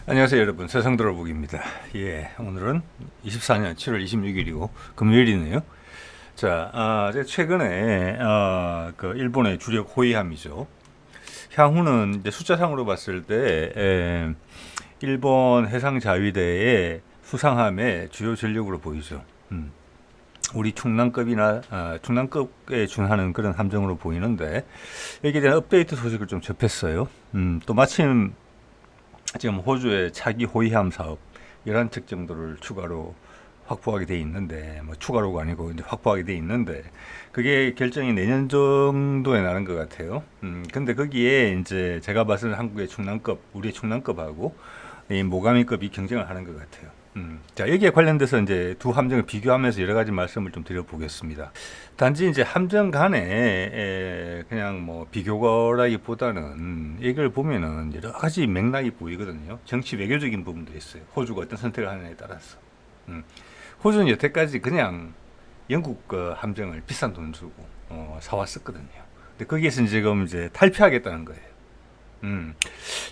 안녕하세요 여러분, 세상들어보기입니다. 오늘은 24년 7월 26일이고 금요일이네요. 자, 제가 최근에 그 일본의 주력 호위함이죠. 향후는 이제 숫자상으로 봤을 때 일본 해상자위대의 수상함의 주요 전력으로 보이죠. 우리 충남급이나 충남급에 준하는 그런 함정으로 보이는데 여기에 대한 업데이트 소식을 좀 접했어요. 또 마침 지금 호주의 차기 호위함 사업 11척 정도를 추가로 확보하게 돼 있는데, 뭐 추가로가 아니고 이제 확보하게 돼 있는데, 그게 결정이 내년 정도에 나는 것 같아요. 근데 거기에 이제 제가 봤을 때 한국의 충남급, 우리의 충남급하고 이 모가미급이 경쟁을 하는 것 같아요. 자, 여기에 관련돼서 이제 두 함정을 비교하면서 여러 가지 말씀을 좀 드려보겠습니다. 단지 이제 함정 간에 그냥 뭐 비교거라기보다는 이걸 보면은 여러 가지 맥락이 보이거든요. 정치 외교적인 부분도 있어요. 호주가 어떤 선택을 하느냐에 따라서. 호주는 여태까지 그냥 영국 그 함정을 비싼 돈 주고 사왔었거든요. 근데 거기에서 지금 이제 탈피하겠다는 거예요.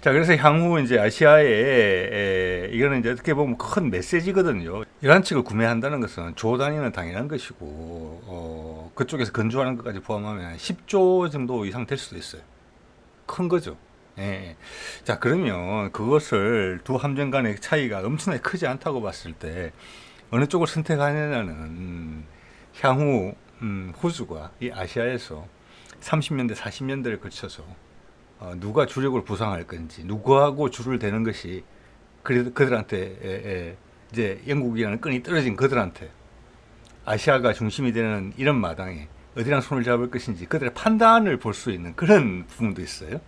자, 그래서 향후 이제 아시아에 이거는 이제 어떻게 보면 큰 메시지거든요. 이란 측을 구매한다는 것은 조 단위는 당연한 것이고, 그쪽에서 건조하는 것까지 포함하면 10조 정도 이상 될 수도 있어요. 큰 거죠. 예. 자, 그러면 그것을 두 함정 간의 차이가 엄청나게 크지 않다고 봤을 때 어느 쪽을 선택하느냐는 향후 호주가 이 아시아에서 30년대, 40년대를 거쳐서 누가 주력을 부상할 건지, 누구하고 줄을 대는 것이 그들한테 이제 영국이라는 끈이 떨어진 그들한테 아시아가 중심이 되는 이런 마당에 어디랑 손을 잡을 것인지 그들의 판단을 볼 수 있는 그런 부분도 있어요.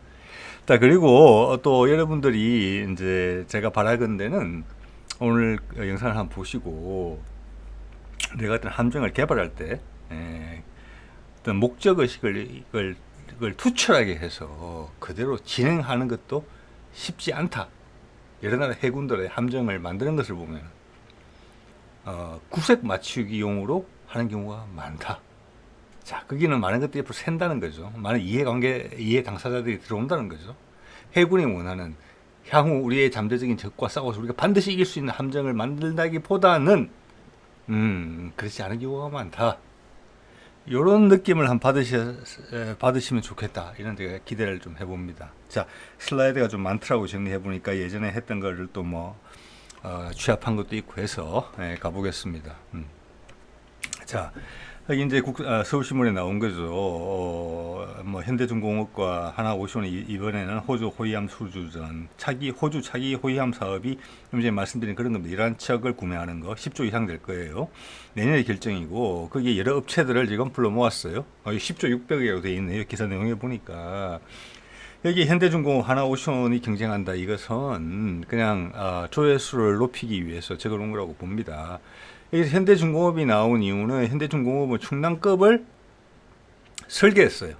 자, 그리고 또 여러분들이 이제 제가 바라건대는 오늘 영상을 한번 보시고 내가 어떤 함정을 개발할 때 어떤 목적의식을 이걸 투철하게 해서 그대로 진행하는 것도 쉽지 않다. 여러 나라 해군들의 함정을 만드는 것을 보면 구색 맞추기용으로 하는 경우가 많다. 자, 거기는 많은 것들이 앞으로 샌다는 거죠. 많은 이해 당사자들이 들어온다는 거죠. 해군이 원하는 향후 우리의 잠재적인 적과 싸워서 우리가 반드시 이길 수 있는 함정을 만들다기보다는 그렇지 않은 경우가 많다. 이런 느낌을 한번 받으시면 좋겠다. 이런 제가 기대를 좀 해봅니다. 자, 슬라이드가 좀 많더라고 정리해보니까 예전에 했던 거를 또 뭐 취합한 것도 있고 해서 가보겠습니다. 자, 여기 이제 서울신문에 나온 거죠. 뭐 현대중공업과 하나오션이 이번에는 호주 호위함 수주전 호주 차기 호위함 사업이 좀 전에 말씀드린 그런 겁니다. 이란 척을 구매하는 거 10조 이상 될 거예요. 내년에 결정이고 거기에 여러 업체들을 지금 불러 모았어요. 10조 600억이라고 돼 있네요. 기사 내용에 보니까. 여기 현대중공업 하나오션이 경쟁한다. 이것은 그냥 조회수를 높이기 위해서 적어놓은 거라고 봅니다. 여기서 현대중공업이 나온 이유는 현대중공업은 충남급을 설계했어요.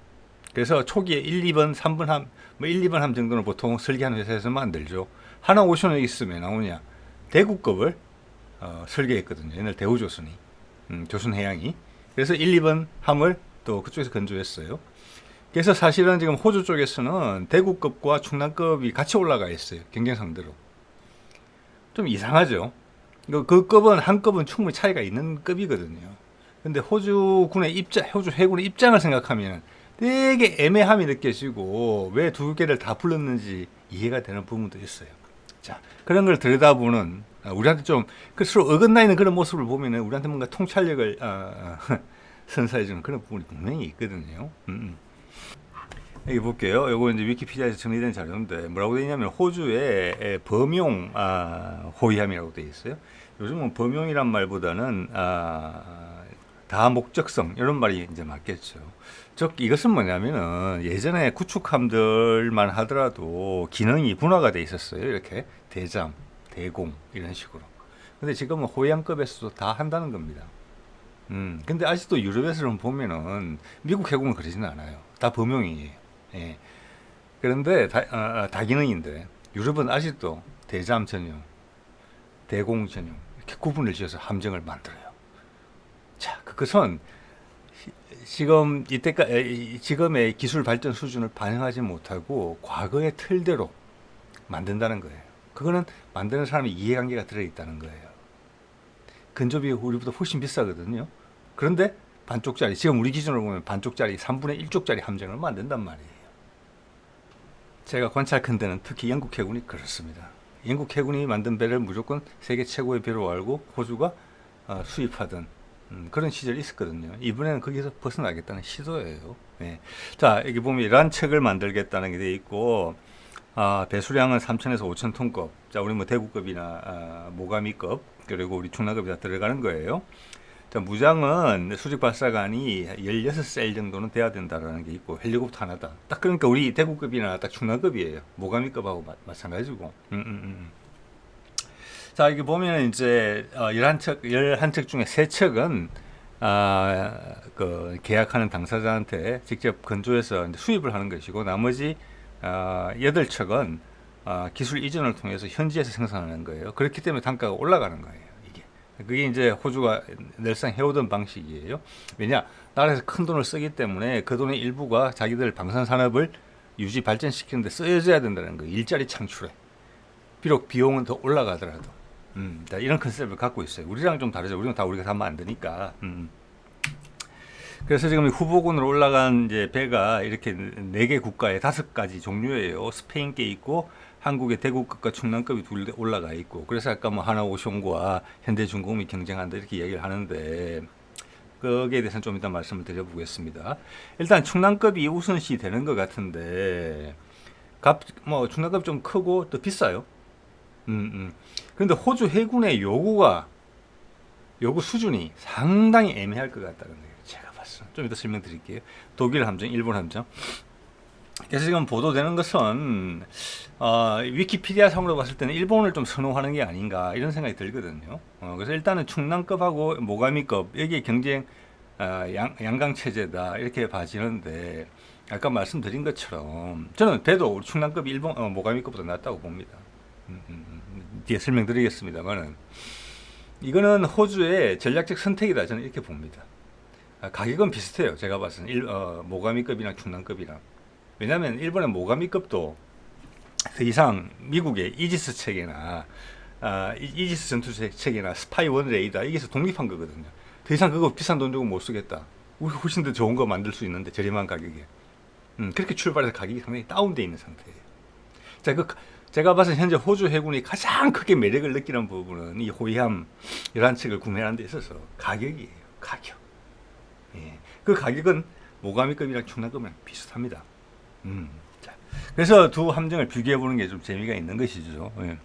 그래서 초기에 1, 2번, 3번 함, 뭐 1, 2번 함 정도는 보통 설계하는 회사에서 만들죠. 하나오션에 있으면 나오냐? 대구급을 설계했거든요. 옛날 대우조선이, 조선해양이. 그래서 1, 2번 함을 또 그쪽에서 건조했어요. 그래서 사실은 지금 호주 쪽에서는 대구급과 충남급이 같이 올라가 있어요. 경쟁 상대로. 좀 이상하죠. 그 급은 한 급은 충분히 차이가 있는 급이거든요. 근데 호주 해군의 입장을 생각하면 되게 애매함이 느껴지고 왜 두 개를 다 불렀는지 이해가 되는 부분도 있어요. 자, 그런 걸 들여다보는 우리한테 좀 서로 어긋나 있는 그런 모습을 보면은 우리한테 뭔가 통찰력을 선사해주는 그런 부분이 분명히 있거든요. 여기 볼게요. 요거 이제 위키피디아에서 정리된 자료인데 뭐라고 되어 있냐면 호주의 범용 호위함이라고 되어 있어요. 요즘은 범용이란 말보다는 다목적성 이런 말이 이제 맞겠죠. 즉 이것은 뭐냐면은 예전에 구축함들만 하더라도 기능이 분화가 돼 있었어요. 이렇게 대잠, 대공 이런 식으로. 근데 지금은 호위함급에서도 다 한다는 겁니다. 근데 아직도 유럽에서는 보면은 미국 해군은 그러지는 않아요. 다 범용이에요. 예. 그런데 다기능인데 유럽은 아직도 대잠 전용, 대공 전용 이렇게 구분을 지어서 함정을 만들어요. 자, 그것은 지금의 기술 발전 수준을 반영하지 못하고 과거의 틀대로 만든다는 거예요. 그거는 만드는 사람의 이해관계가 들어있다는 거예요. 근접이 우리보다 훨씬 비싸거든요. 그런데 반쪽짜리, 지금 우리 기준으로 보면 반쪽짜리 3분의 1쪽짜리 함정을 만든단 말이에요. 제가 관찰컨대는 특히 영국 해군이 그렇습니다. 영국 해군이 만든 배를 무조건 세계 최고의 배로 알고 호주가 수입하던 그런 시절이 있었거든요. 이번에는 거기서 벗어나겠다는 시도예요. 예. 자, 여기 보면 이러한 책을 만들겠다는 게 돼 있고, 배수량은 3,000에서 5,000톤급. 자, 우리 뭐 대구급이나 모가미급, 그리고 우리 중량급이 다 들어가는 거예요. 자, 무장은 수직 발사관이 16셀 정도는 돼야 된다라는 게 있고, 헬리콥터 하나다. 딱 그러니까 우리 대구급이나 딱 중량급이에요. 모가미급하고 마찬가지고. 자, 여기 보면 이제 11척 중에 3척은 그 계약하는 당사자한테 직접 건조해서 이제 수입을 하는 것이고, 나머지 8척은 기술 이전을 통해서 현지에서 생산하는 거예요. 그렇기 때문에 단가가 올라가는 거예요. 그게 이제 호주가 늘상 해오던 방식이에요. 왜냐? 나라에서 큰 돈을 쓰기 때문에 그 돈의 일부가 자기들 방산 산업을 유지 발전시키는 데 쓰여져야 된다는 거예요. 일자리 창출에. 비록 비용은 더 올라가더라도. 자, 이런 컨셉을 갖고 있어요. 우리랑 좀 다르죠. 우리가 다 만드니까. 그래서 지금 후보군으로 올라간 이제 배가 이렇게 4개 국가에 5가지 종류예요. 스페인께 있고, 한국의 대구급과 충남급이 둘 올라가 있고, 그래서 아까 뭐 하나오션과 현대중공업이 경쟁한다 이렇게 얘기를 하는데, 거기에 대해서는 좀 이따 말씀을 드려보겠습니다. 일단 충남급이 우선시 되는 것 같은데, 충남급이 좀 크고 더 비싸요. 그런데 호주 해군의 요구 수준이 상당히 애매할 것 같다는 거예요. 제가 봤어요. 좀 이따 설명드릴게요. 독일 함정, 일본 함정. 그래서 지금 보도되는 것은 위키피디아 상으로 봤을 때는 일본을 좀 선호하는 게 아닌가 이런 생각이 들거든요. 그래서 일단은 충남급하고 모가미급 여기에 경쟁 양강 체제다 이렇게 봐지는데, 아까 말씀드린 것처럼 저는 배도 충남급 일본 모가미급보다 낫다고 봅니다. 뒤에 설명드리겠습니다만은 이거는 호주의 전략적 선택이다 저는 이렇게 봅니다. 가격은 비슷해요. 제가 봤을 때는 모가미급이랑 충남급이랑. 왜냐하면 일본의 모가미급도 더 이상 미국의 이지스 체계나 이지스 전투 체계나 스파이 원 레이더 여기서 독립한 거거든요. 더 이상 그거 비싼 돈 주고 못 쓰겠다. 우리 훨씬 더 좋은 거 만들 수 있는데 저렴한 가격에. 그렇게 출발해서 가격이 상당히 다운돼 있는 상태예요. 자, 제가 봐서 현재 호주 해군이 가장 크게 매력을 느끼는 부분은 이 호위함 11척을 구매하는 데 있어서 가격이에요. 가격. 예. 그 가격은 모가미급이랑 충남급이랑 비슷합니다. 자, 그래서 두 함정을 비교해 보는 게 좀 재미가 있는 것이죠. 예.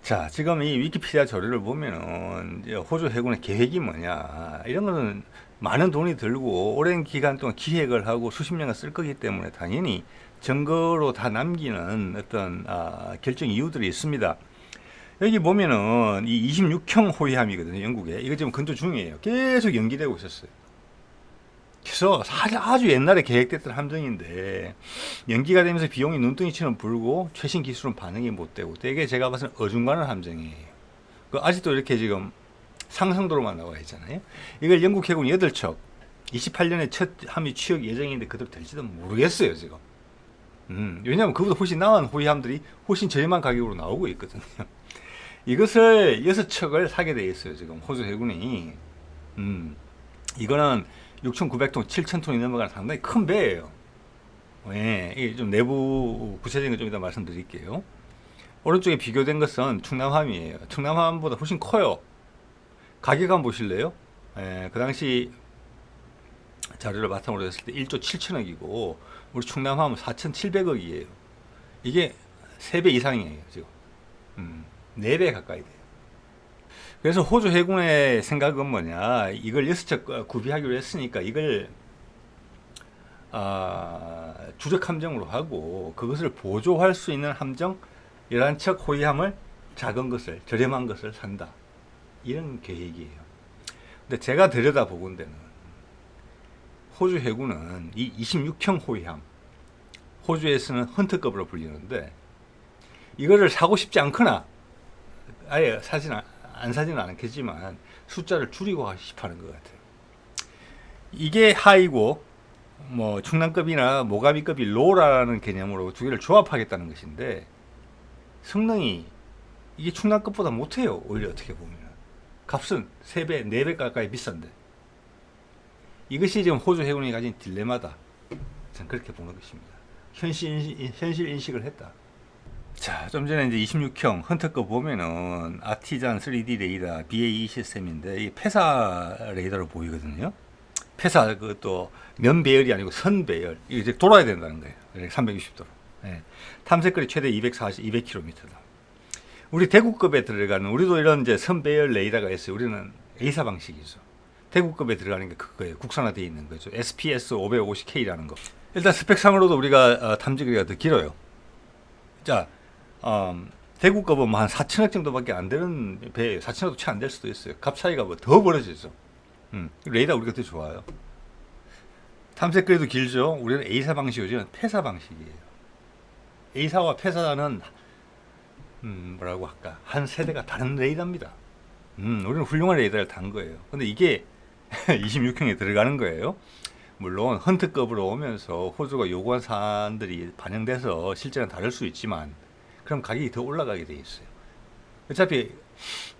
자, 지금 이 위키피디아 자료를 보면은 호주 해군의 계획이 뭐냐 이런 거는 많은 돈이 들고 오랜 기간 동안 기획을 하고 수십 년을 쓸 거기 때문에 당연히 증거로 다 남기는 어떤 결정 이유들이 있습니다. 여기 보면은 이 26형 호위함이거든요. 영국에 이거 지금 건조 중이에요. 계속 연기되고 있었어요. 그래서 아주 옛날에 계획됐던 함정인데 연기가 되면서 비용이 눈덩이처럼 불고 최신 기술은 반응이 못 되고 되게 제가 봐서는 어중간한 함정이에요. 아직도 이렇게 지금 상승도로만 나와 있잖아요. 이걸 영국 해군 8척 28년에 첫 함이 취역 예정인데 그대로 될지도 모르겠어요 지금. 왜냐하면 그보다 훨씬 나은 호위함들이 훨씬 저렴한 가격으로 나오고 있거든요. 이것을 6척을 사게 돼 있어요 지금 호주 해군이. 이거는 6,900톤, 7,000톤이 넘어가는 상당히 큰 배예요. 예, 이게 좀 내부 구체적인 거 좀 이따 말씀드릴게요. 오른쪽에 비교된 것은 충남함이에요. 충남함보다 훨씬 커요. 가격 한번 보실래요? 예, 그 당시 자료를 바탕으로 했을 때 1조 7천억이고 우리 충남함은 4,700억이에요. 이게 3배 이상이에요 지금. 4배 가까이 돼요. 그래서 호주 해군의 생각은 뭐냐, 이걸 6척 구비하기로 했으니까 이걸 주력 함정으로 하고 그것을 보조할 수 있는 함정 11척 호위함을 작은 것을 저렴한 것을 산다 이런 계획이에요. 근데 제가 들여다보건대는 호주 해군은 이 26형 호위함, 호주에서는 헌터급으로 불리는데 이거를 사고 싶지 않거나 아예 안 사지는 않겠지만 숫자를 줄이고 싶어하는 것 같아요. 이게 하이고 뭐 충남급이나 모가미급이 로라는 개념으로 두 개를 조합하겠다는 것인데 성능이 이게 충남급보다 못해요. 오히려 어떻게 보면 값은 3배, 4배 가까이 비싼데 이것이 지금 호주 해군이 가진 딜레마다. 저는 그렇게 보는 것입니다. 현실 인식을 했다. 자, 좀 전에 이제 26형 헌터급 보면은 아티잔 3D 레이더 BAE 시스템인데 이 폐사 레이더로 보이거든요. 폐사 그또 면 배열이 아니고 선 배열. 이게 이제 돌아야 된다는 거예요. 360도로. 예. 탐색거리 최대 200km다. 우리 대구급에 들어가는 우리도 이런 이제 선 배열 레이더가 있어요. 우리는 A사 방식이죠. 대구급에 들어가는 게 그거예요. 국산화되어 있는 거죠. SPS 550K라는 거. 일단 스펙상으로도 우리가 탐지거리가 더 길어요. 자, 대구급은 뭐 한 4천억 정도밖에 안 되는 배예요. 4천억도 채 안 될 수도 있어요. 값 차이가 뭐 더 벌어지죠. 레이더 우리가 더 좋아요. 탐색거리도 길죠. 우리는 A사 방식이죠. 폐사 방식이에요. A사와 폐사는 뭐라고 할까, 한 세대가 다른 레이더입니다. 우리는 훌륭한 레이더를 단 거예요. 근데 이게 26형에 들어가는 거예요. 물론 헌트급으로 오면서 호주가 요구한 사안들이 반영돼서 실제는 다를 수 있지만 그럼 가격이 더 올라가게 돼 있어요. 어차피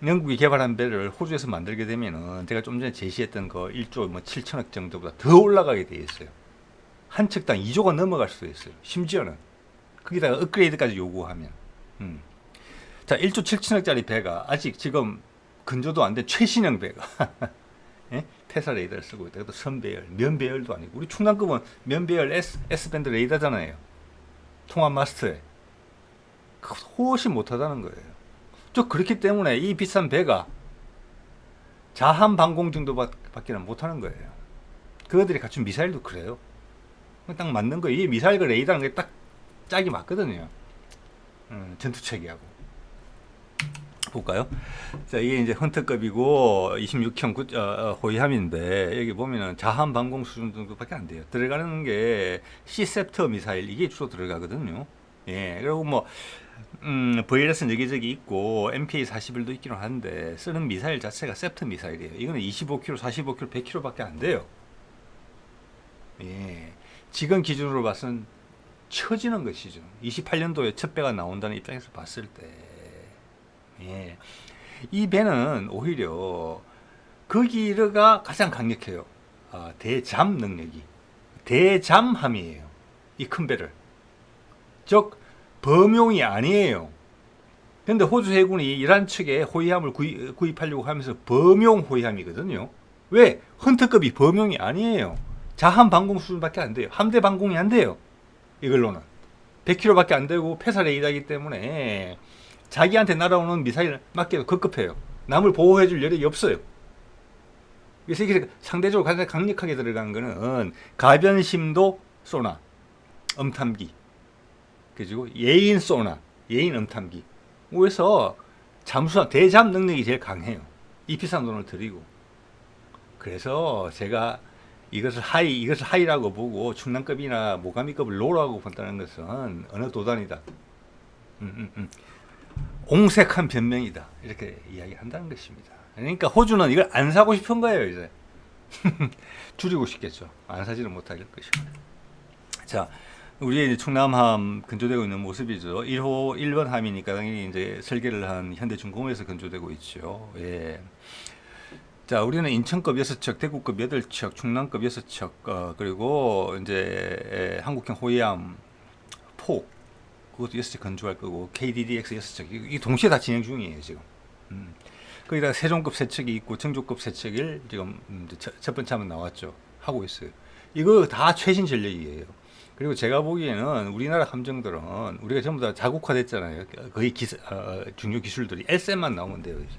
영국이 개발한 배를 호주에서 만들게 되면은 제가 좀 전에 제시했던 거 1조 뭐 7천억 정도보다 더 올라가게 돼 있어요. 한 척당 2조가 넘어갈 수도 있어요. 심지어는 거기다가 업그레이드까지 요구하면. 자, 1조 7천억짜리 배가 아직 지금 근조도 안 된 최신형 배가 예? 폐사 레이더를 쓰고 있다. 그것도 선배열, 면배열도 아니고 우리 충남급은 면배열 S밴드 레이더잖아요. 통합 마스터에 훨씬 못하다는 거예요. 저 그렇기 때문에 이 비싼 배가 자한 방공 정도밖에는 못하는 거예요. 그들이 갖춘 미사일도 그래요. 딱 맞는 거예요. 이 미사일과 레이더는 게 딱 짝이 맞거든요. 전투체계하고. 볼까요? 자, 이게 이제 헌터급이고 26형 호위함인데 여기 보면은 자한 방공 수준 정도밖에 안 돼요. 들어가는 게 시셉터 미사일 이게 주로 들어가거든요. 예, 그리고 뭐 VLS는 여기저기 있고 MK41도 있기는 한데 쓰는 미사일 자체가 셉터 미사일이에요. 이거는 25km, 45km, 100km밖에 안 돼요. 예, 지금 기준으로 봐서는 처지는 것이죠. 28년도에 첫 배가 나온다는 입장에서 봤을 때. 예. 이 배는 오히려 거기가 가장 강력해요. 대잠 능력이. 대잠함이에요. 이 큰 배를. 즉, 범용이 아니에요. 근데 호주 해군이 이란 측에 호위함을 구입하려고 하면서 범용 호위함이거든요. 왜? 헌터급이 범용이 아니에요. 자한 방공 수준밖에 안 돼요. 함대 방공이 안 돼요. 이걸로는. 100km밖에 안 되고 폐사 레이더이기 때문에 자기한테 날아오는 미사일 맞기도 급급해요. 남을 보호해줄 여력이 없어요. 그래서 이게 상대적으로 가장 강력하게 들어간 거는 가변심도 소나, 음탐기, 그리고 예인 소나, 예인 음탐기. 그래서 잠수함 대잠 능력이 제일 강해요. 이 비싼 돈을 들이고. 그래서 제가 이것을 하이라고 보고 충남급이나 모가미급을 로라고 본다는 것은 어느 도단이다. 옹색한 변명이다. 이렇게 이야기한다는 것입니다. 그러니까 호주는 이걸 안 사고 싶은 거예요, 이제. 줄이고 싶겠죠. 안 사지는 못할 것이고. 자, 우리의 이제 충남함 근조되고 있는 모습이죠. 1번 함이니까 당연히 이제 설계를 한 현대중공업에서 근조되고 있죠. 예. 자, 우리는 인천급 6척, 대구급 8척, 충남급 6척, 그리고 이제 한국형 호위함 포, 그것도 6척 건조할 거고, KDDX 6척, 이게 동시에 다 진행 중이에요, 지금. 거기다가 세종급 3척이 있고, 정조급 3척을 지금 첫 번째 하면 나왔죠. 하고 있어요. 이거 다 최신 전력이에요. 그리고 제가 보기에는 우리나라 함정들은 우리가 전부 다 자국화됐잖아요. 거의 중요 기술들이 LSM만 나오면 돼요, 이제.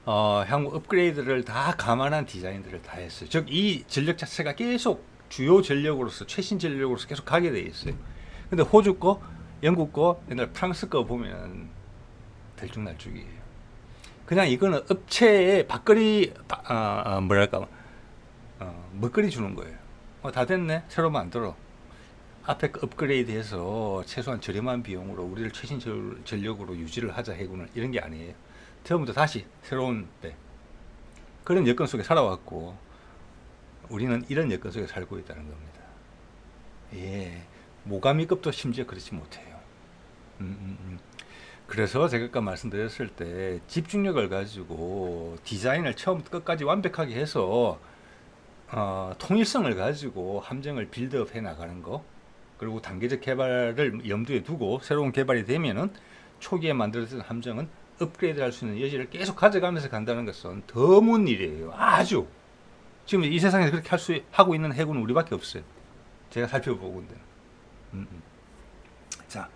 향후 업그레이드를 다 감안한 디자인들을 다 했어요. 즉, 이 전력 자체가 계속 주요 전력으로서, 최신 전력으로서 계속 가게 돼 있어요. 근데 호주 거, 영국 거, 옛날 프랑스 거 보면 들쭉날쭉이에요. 그냥 이거는 업체에 먹거리 주는 거예요. 다 됐네? 새로 만들어. 앞에 업그레이드해서 최소한 저렴한 비용으로 우리를 최신 전력으로 유지를 하자, 해군을. 이런 게 아니에요. 처음부터 다시 새로운 배. 그런 여건 속에 살아왔고 우리는 이런 여건 속에 살고 있다는 겁니다. 예, 모가미급도 심지어 그렇지 못해요. 그래서 제가 아까 말씀드렸을 때 집중력을 가지고 디자인을 처음부터 끝까지 완벽하게 해서 통일성을 가지고 함정을 빌드업 해 나가는 거, 그리고 단계적 개발을 염두에 두고 새로운 개발이 되면은 초기에 만들어진 함정은 업그레이드 할 수 있는 여지를 계속 가져가면서 간다는 것은 드문 일이에요. 아주. 지금 이 세상에서 그렇게 하고 있는 해군은 우리밖에 없어요. 제가 살펴보건데. 자,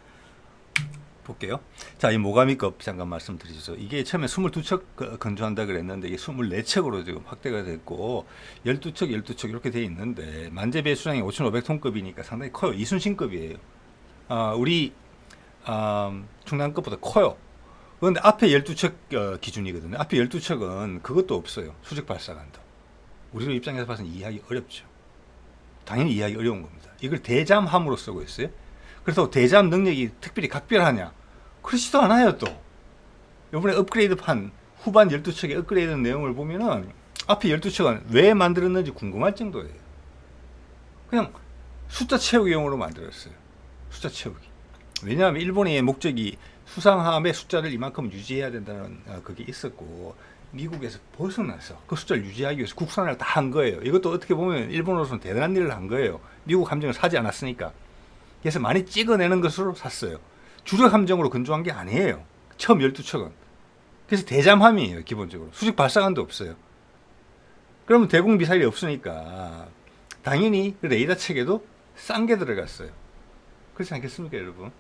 볼게요. 자, 이 모가미급 잠깐 말씀드리죠. 이게 처음에 22척 건조한다 그랬는데 이게 24척으로 지금 확대가 됐고 12척, 12척 이렇게 돼 있는데 만재 배수량이 5,500톤급이니까 상당히 커요. 이순신급이에요. 우리 중량급보다 커요. 그런데 앞에 12척 기준이거든요. 앞에 12척은 그것도 없어요. 수직 발사관도. 우리 입장에서 봐서는 이해하기 어렵죠. 당연히 이해하기 어려운 겁니다. 이걸 대잠함으로 쓰고 있어요. 그래서 대잠 능력이 특별히 각별하냐? 그렇지도 않아요, 또. 이번에 업그레이드판 후반 12척의 업그레이드 내용을 보면은 앞에 12척은 왜 만들었는지 궁금할 정도예요. 그냥 숫자 채우기용으로 만들었어요. 숫자 채우기. 왜냐하면 일본의 목적이 수상함의 숫자를 이만큼 유지해야 된다는 그게 있었고, 미국에서 벗어나서 그 숫자를 유지하기 위해서 국산을 다 한 거예요. 이것도 어떻게 보면 일본으로서는 대단한 일을 한 거예요. 미국 함정을 사지 않았으니까. 그래서 많이 찍어내는 것으로 샀어요. 주력 함정으로 건조한 게 아니에요. 처음 12척은. 그래서 대잠함이에요, 기본적으로. 수직 발사관도 없어요. 그러면 대공 미사일이 없으니까 당연히 그 레이더 체계도 싼 게 들어갔어요. 그렇지 않겠습니까, 여러분?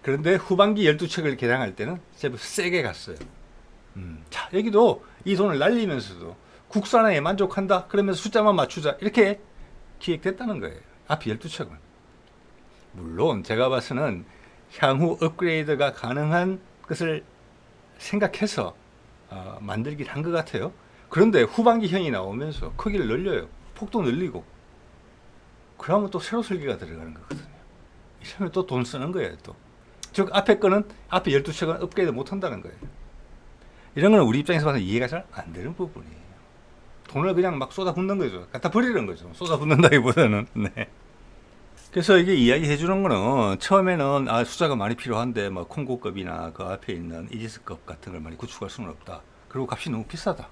그런데 후반기 12척을 개량할 때는 제법 세게 갔어요. 자, 여기도 이 돈을 날리면서도 국산화에 만족한다? 그러면서 숫자만 맞추자. 이렇게 기획됐다는 거예요. 앞에 12척은. 물론 제가 봐서는 향후 업그레이드가 가능한 것을 생각해서 만들긴 한 것 같아요. 그런데 후반기형이 나오면서 크기를 늘려요. 폭도 늘리고. 그러면 또 새로 설계가 들어가는 거거든요. 이러면 또 돈 쓰는 거예요, 또. 즉, 앞에 거는, 앞에 12척은 업그레이드 못 한다는 거예요. 이런 거는 우리 입장에서 봐서 이해가 잘 안 되는 부분이에요. 돈을 그냥 막 쏟아붓는 거죠. 갖다 버리는 거죠. 쏟아붓는다기보다는. 네. 그래서 이게 이야기해 주는 거는 처음에는 숫자가 많이 필요한데 뭐 콩고급이나 그 앞에 있는 이지스급 같은 걸 많이 구축할 수는 없다. 그리고 값이 너무 비싸다.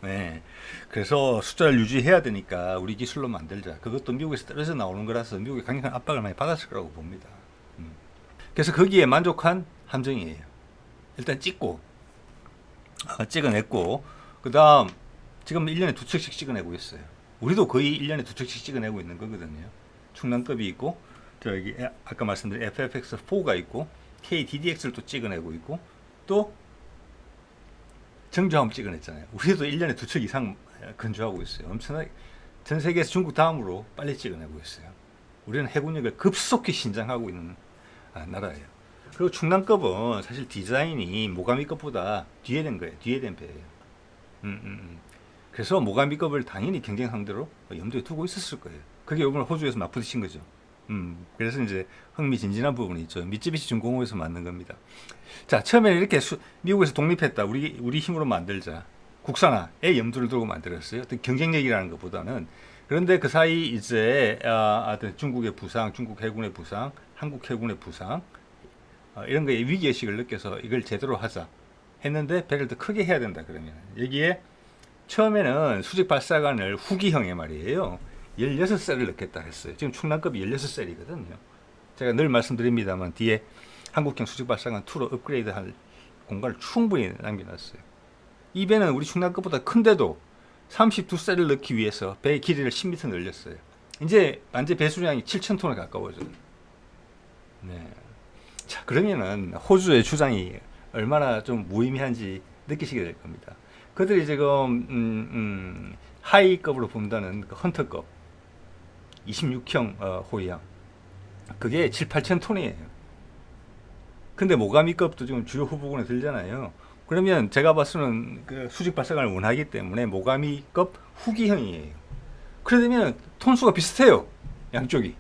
네. 그래서 숫자를 유지해야 되니까 우리 기술로 만들자. 그것도 미국에서 떨어져 나오는 거라서 미국이 강력한 압박을 많이 받았을 거라고 봅니다. 그래서 거기에 만족한 함정이에요. 일단 찍어냈고, 그 다음 지금 1년에 2척씩 찍어내고 있어요. 우리도 거의 1년에 2척씩 찍어내고 있는 거거든요. 충남급이 있고, 저기 아까 말씀드린 FFX4가 있고, KDDX를 또 찍어내고 있고, 또 정주함 찍어냈잖아요. 우리도 1년에 2척 이상 건조하고 있어요. 엄청나게 전 세계에서 중국 다음으로 빨리 찍어내고 있어요. 우리는 해군력을 급속히 신장하고 있는 나라예요. 그리고 충남급은 사실 디자인이 모가미급보다 뒤에 된 거예요. 뒤에 된 배예요. 그래서 모가미급을 당연히 경쟁 상대로 염두에 두고 있었을 거예요. 그게 이번에 호주에서 맞부딪힌 거죠. 그래서 이제 흥미진진한 부분이 있죠. 미쯔비시 중공업에서 만든 겁니다. 자, 처음에는 이렇게 미국에서 독립했다. 우리 힘으로 만들자. 국산화에 염두를 두고 만들었어요. 어떤 경쟁력이라는 것보다는. 그런데 그 사이 이제 중국의 부상, 중국 해군의 부상, 한국 해군의 부상, 이런 거에 위기의식을 느껴서 이걸 제대로 하자 했는데 배를 더 크게 해야 된다. 그러면 여기에 처음에는 수직 발사관을 후기형에 말이에요. 16셀을 넣겠다 했어요. 지금 충남급이 16셀이거든요. 제가 늘 말씀드립니다만 뒤에 한국형 수직 발사관 2로 업그레이드할 공간을 충분히 남겨놨어요. 이 배는 우리 충남급보다 큰데도 32셀을 넣기 위해서 배의 길이를 10m 늘렸어요. 이제 만재 배수량이 7,000톤에 가까워져요. 네. 자, 그러면은 호주의 주장이 얼마나 좀 무의미한지 느끼시게 될 겁니다. 그들이 지금 하이급으로 본다는 그 헌터급 26형 호위함 그게 7, 8천 톤이에요. 근데 모가미급도 지금 주요 후보군에 들잖아요. 그러면 제가 봐서는 그 수직 발사관을 원하기 때문에 모가미급 후기형이에요. 그러면 톤수가 비슷해요. 양쪽이.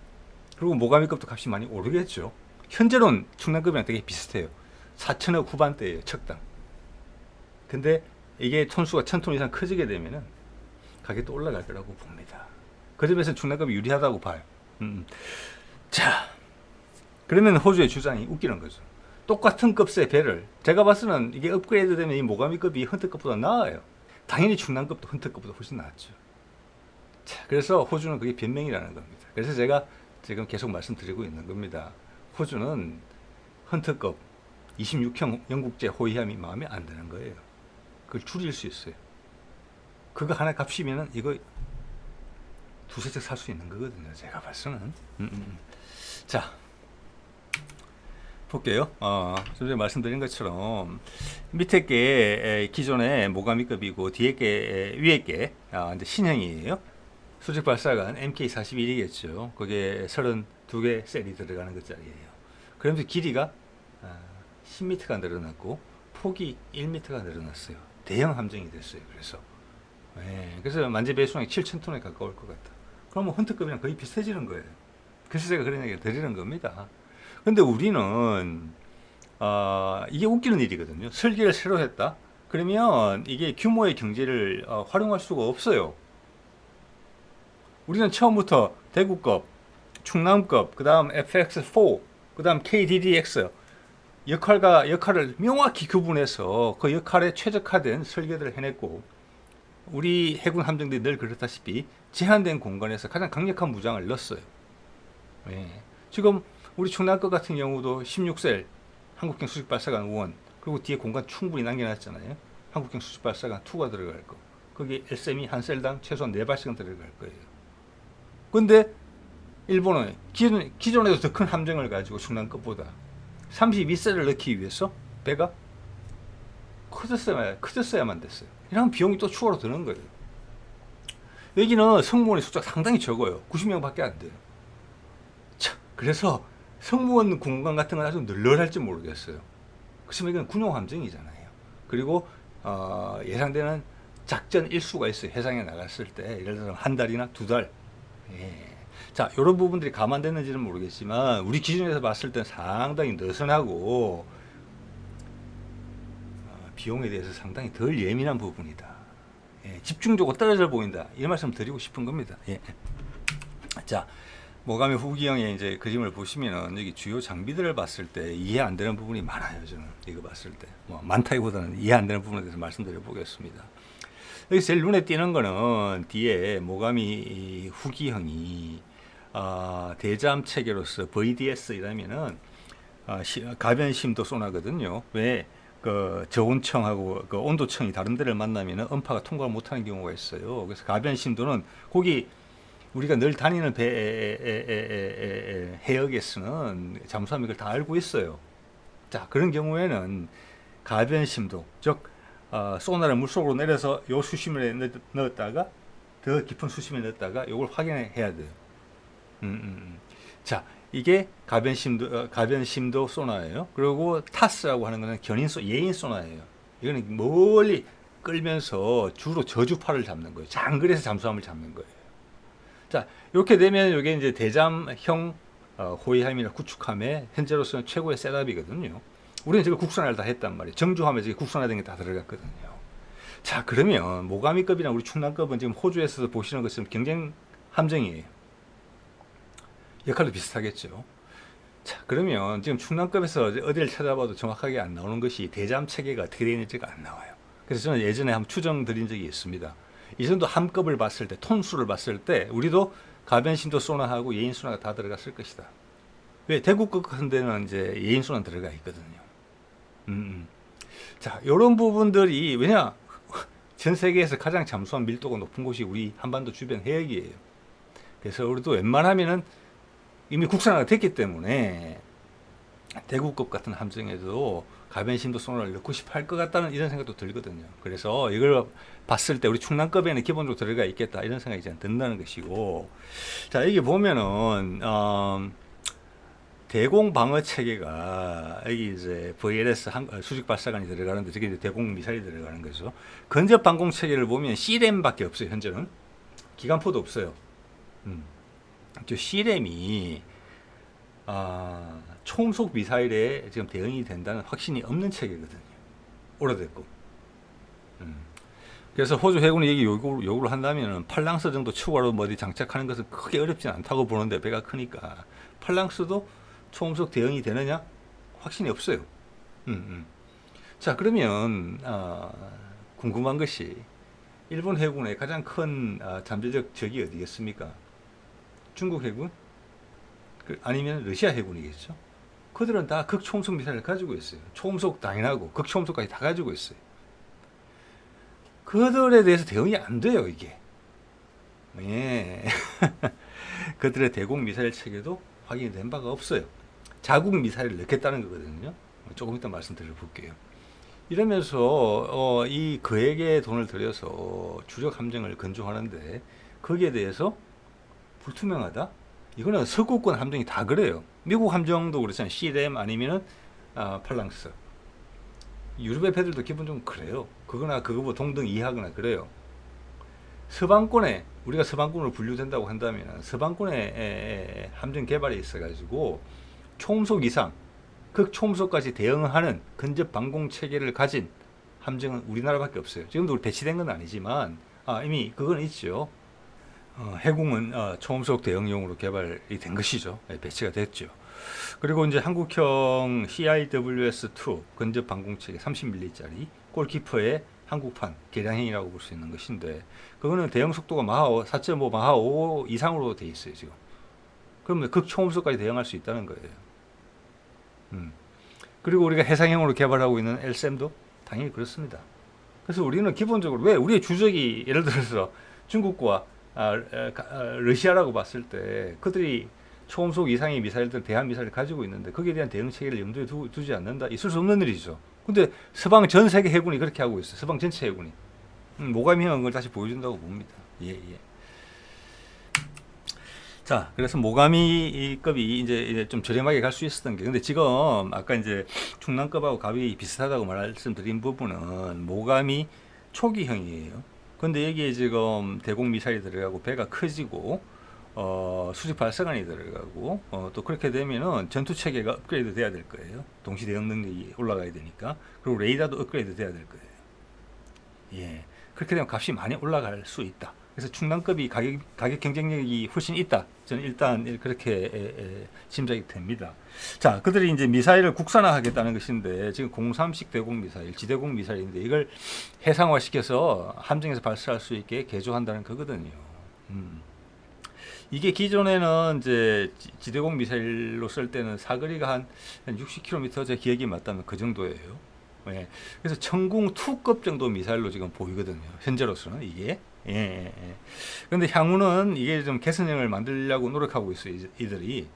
그리고 모가미급도 값이 많이 오르겠죠. 현재로는 충남급이랑 되게 비슷해요. 4천억 후반대예요, 척당. 근데 이게 톤수가 1,000톤 이상 커지게 되면은 가격도 올라갈 거라고 봅니다. 그 점에서 충남급이 유리하다고 봐요. 자, 그러면 호주의 주장이 웃기는 거죠. 똑같은 급의 배를 제가 봤을 때는 이게 업그레이드 되면 이 모가미급이 헌터급보다 나아요. 당연히 충남급도 헌터급보다 훨씬 낫죠. 자, 그래서 호주는 그게 변명이라는 겁니다. 그래서 제가 지금 계속 말씀드리고 있는 겁니다. 호주는 헌터급 26형 영국제 호위함이 마음에 안 드는 거예요. 그걸 줄일 수 있어요. 그거 하나 값이면은 이거 두세 척 살 수 있는 거거든요. 제가 봐서는. 자, 볼게요. 좀 전에 말씀드린 것처럼 밑에 게 기존의 모가미급이고 뒤에 게 위에 게 이제 신형이에요. 수직 발사관 MK41이겠죠. 그게 32개 셀이 들어가는 것짜리예요. 그러면서 길이가 10m가 늘어났고 폭이 1m가 늘어났어요. 대형 함정이 됐어요. 그래서 만재 배수량이 7,000톤에 가까울 것 같다. 그러면 헌터급이랑 거의 비슷해지는 거예요. 그래서 제가 그런 얘기를 드리는 겁니다. 근데 우리는 이게 웃기는 일이거든요. 설계를 새로 했다. 그러면 이게 규모의 경제를 활용할 수가 없어요. 우리는 처음부터 대구급, 충남급, 그 다음 FX4, 그 다음 KDDX 역할을 명확히 구분해서 그 역할에 최적화된 설계를 해냈고, 우리 해군 함정들이 늘 그렇다시피 제한된 공간에서 가장 강력한 무장을 넣었어요. 지금 우리 충남급 같은 경우도 16셀 한국형 수직발사관 1, 그리고 뒤에 공간 충분히 남겨놨잖아요. 한국형 수직발사관 2가 들어갈 거. 거기 LSM이 한 셀당 최소한 4발씩은 들어갈 거예요. 근데 일본은 기존에도 더 큰 함정을 가지고 충남급보다 32셀을 넣기 위해서 배가 커졌어야만 됐어요. 이러면 비용이 또 추가로 드는 거예요. 여기는 승무원의 숫자가 상당히 적어요. 90명밖에 안 돼요. 참, 그래서 승무원 공간 같은 건 아주 널널할지 모르겠어요. 그렇지만 이건 군용 함정이잖아요. 그리고 예상되는 작전 일수가 있어요. 해상에 나갔을 때 예를 들어 한 달이나 두 달. 자, 이런 부분들이 감안됐는지는 모르겠지만 우리 기준에서 봤을 때는 상당히 느슨하고 비용에 대해서 상당히 덜 예민한 부분이다. 집중적으로 떨어져 보인다. 이 말씀 드리고 싶은 겁니다. 자, 모가미 후기형의 이제 그림을 보시면은 여기 주요 장비들을 봤을 때 이해 안 되는 부분이 많아요. 저는 이거 봤을 때 많다기보다는 이해 안 되는 부분에 대해서 말씀드려 보겠습니다. 여기 제일 눈에 띄는 거는 뒤에 모가미 후기형이 대잠 체계로서 VDS이라면은 가변심도 소나거든요. 왜? 그 저온청하고 그 온도청이 다른 데를 만나면은 음파가 통과를 못하는 경우가 있어요. 그래서 가변심도는 거기 우리가 늘 다니는 배 해역에서는 잠수함이 그걸 다 알고 있어요. 자, 그런 경우에는 가변심도, 즉 소나를 물속으로 내려서 요 수심에 넣었다가 더 깊은 수심에 넣었다가 이걸 확인해야 돼요. 자, 이게 가변심도 소나예요. 그리고 타스라고 하는 거는 예인 소나예요. 이거는 멀리 끌면서 주로 저주파를 잡는 거예요. 장거리에서 잠수함을 잡는 거예요. 자, 이렇게 되면 이게 이제 대잠형 호위함이나 구축함의 현재로서는 최고의 셋업이거든요. 우리는 지금 국산화를 다 했단 말이에요. 정주함에 지금 국산화된 게 다 들어갔거든요. 자, 그러면 모가미급이나 우리 충남급은 지금 호주에서 보시는 것처럼 경쟁 함정이에요. 역할도 비슷하겠죠. 자, 그러면 지금 충남급에서 어디를 찾아봐도 정확하게 안 나오는 것이 대잠 체계가 어떻게 되어 있는지가 안 나와요. 그래서 저는 예전에 한번 추정 드린 적이 있습니다. 이 정도 함급을 봤을 때, 톤수를 봤을 때 우리도 가변심도 소나하고 예인 소나가 다 들어갔을 것이다. 왜? 대구급 같은 데는 이제 예인 소나 들어가 있거든요. 자, 이런 부분들이 왜냐? 전 세계에서 가장 잠수함 밀도가 높은 곳이 우리 한반도 주변 해역이에요. 그래서 우리도 웬만하면은 이미 국산화가 됐기 때문에 대구급 같은 함정에도 가변심도 소나를 넣고 싶어 할 것 같다는 이런 생각도 들거든요. 그래서 이걸 봤을 때 우리 충남급에는 기본적으로 들어가 있겠다 이런 생각이 이제 든다는 것이고, 자, 여기 보면은 대공 방어 체계가 여기 이제 VLS 수직 발사관이 들어가는데 저게 이제 대공 미사일이 들어가는 거죠. 근접 방공 체계를 보면 C램밖에 없어요. 현재는 기관포도 없어요. 저 C램이 초음속 미사일에 지금 대응이 된다는 확신이 없는 체계거든요. 오래됐고. 그래서 호주 해군이 여기 요구를 한다면 팔랑스 정도 추가로 어디 장착하는 것은 크게 어렵진 않다고 보는데 배가 크니까 팔랑스도 초음속 대응이 되느냐? 확신이 없어요. 자, 그러면 궁금한 것이 일본 해군의 가장 큰 잠재적 적이 어디겠습니까? 중국 해군? 아니면 러시아 해군이겠죠? 그들은 다 극초음속 미사일을 가지고 있어요. 초음속 당연하고 극초음속까지 다 가지고 있어요. 그들에 대해서 대응이 안 돼요, 이게. 예. 그들의 대공 미사일 체계도 확인이 된 바가 없어요. 자국 미사일을 넣겠다는 거거든요. 조금 이따 말씀드려 볼게요. 이러면서 이 그에게 돈을 들여서 주력 함정을 건조하는데 거기에 대해서 불투명하다? 이거는 서구권 함정이 다 그래요. 미국 함정도 그렇잖아요. CLM 아니면은 팔랑스. 유럽의 배들도 기본적으로 그래요. 그거나 그거보다 동등 이하거나 그래요. 서방권에 우리가 서방권으로 분류된다고 한다면 서방권에 함정 개발이 있어가지고 초음속 이상 극초음속까지 대응하는 근접 방공 체계를 가진 함정은 우리나라밖에 없어요. 지금도 배치된 건 아니지만 이미 그건 있죠. 해공은 초음속 대응용으로 개발이 된 것이죠. 배치가 됐죠. 그리고 이제 한국형 CIWS-2 근접 방공 체계 30mm짜리 골키퍼의 한국판 개량형이라고 볼 수 있는 것인데 그거는 대응 속도가 마하 4.5, 마하 5 이상으로 돼 있어요 지금. 그러면 극초음속까지 대응할 수 있다는 거예요. 그리고 우리가 해상형으로 개발하고 있는 LSM도 당연히 그렇습니다. 그래서 우리는 기본적으로 왜 우리의 주적이 예를 들어서 중국과 러시아라고 봤을 때 그들이 초음속 이상의 미사일들 대한 미사일을 가지고 있는데 거기에 대한 대응 체계를 염두에 두지 않는다. 있을 수 없는 일이죠. 근데 서방 전 세계 해군이 그렇게 하고 있어요. 서방 전체 해군이. 모가미형은 그걸 다시 보여준다고 봅니다. 예. 자, 그래서 모가미급이 이제 좀 저렴하게 갈 수 있었던 게, 근데 지금 아까 이제 충남급하고 값이 비슷하다고 말씀드린 부분은 모가미 초기형이에요. 근데 여기에 지금 대공 미사일이 들어가고 배가 커지고 수직 발사관이 들어가고 또 그렇게 되면은 전투 체계가 업그레이드 돼야 될 거예요. 동시 대응 능력이 올라가야 되니까. 그리고 레이더도 업그레이드 돼야 될 거예요. 예. 그렇게 되면 값이 많이 올라갈 수 있다. 그래서 충남급이 가격 경쟁력이 훨씬 있다. 저는 일단 그렇게 짐작이 됩니다. 자, 그들이 이제 미사일을 국산화하겠다는 것인데 지금 03식 대공 미사일, 지대공 미사일인데 이걸 해상화시켜서 함정에서 발사할 수 있게 개조한다는 거거든요. 이게 기존에는 이제 지대공 미사일로 쓸 때는 사거리가 한 60km, 제 기억이 맞다면 그 정도예요. 예. 그래서 청궁2급 정도 미사일로 지금 보이거든요. 현재로서는 이게. 예. 그런데 향후는 이게 좀 개선형을 만들려고 노력하고 있어요. 이들이.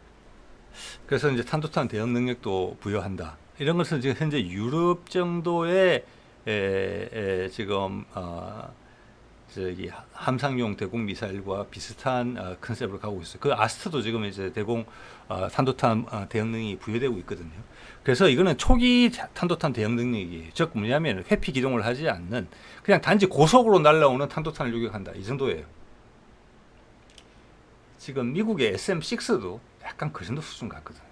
그래서 이제 탄도탄 대응 능력도 부여한다. 이런 것은 지금 현재 유럽 정도의 지금 저기 함상용 대공 미사일과 비슷한 컨셉으로 가고 있어요. 그 아스트도 지금 이제 대공 탄도탄 대응 능력이 부여되고 있거든요. 그래서 이거는 초기 탄도탄 대응 능력이에요. 즉 뭐냐면 회피 기동을 하지 않는 그냥 단지 고속으로 날아오는 탄도탄을 요격한다. 이 정도예요. 지금 미국의 SM6도 약간 그 정도 수준 같거든요.